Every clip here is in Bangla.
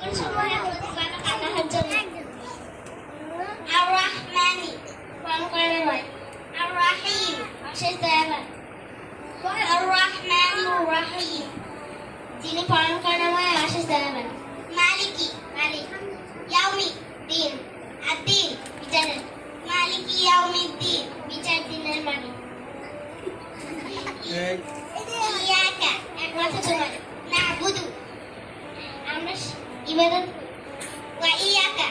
সময় আল্লাহর জন্য আর রহমানি পালন করে নয় আর রাহিম অশেষ দয়াবান আর রহমানুর রহিম যিনি পালন করেন নয় অশেষ দয়াবান মালিকি মালিক ইয়াউমি দিন আদিন বিচারের মালিকি ইয়াউমি দিন বিচার দিনের মালিক ইয়াকা একমাত্র তোমার নাবুদু আমরা ইবাদত ওয়া ইয়াকা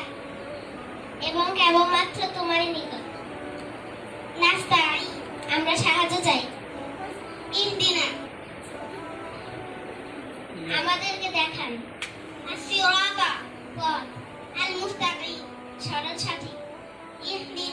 এবং কেবলমাত্র তোমারই নিকট নাস্তাই আমরা সাহায্য চাই ইহদিনা আমাদেরকে দেখান আসিরাতা পথ আল মুস্তাকিম সরল সঠিক ইহদিনা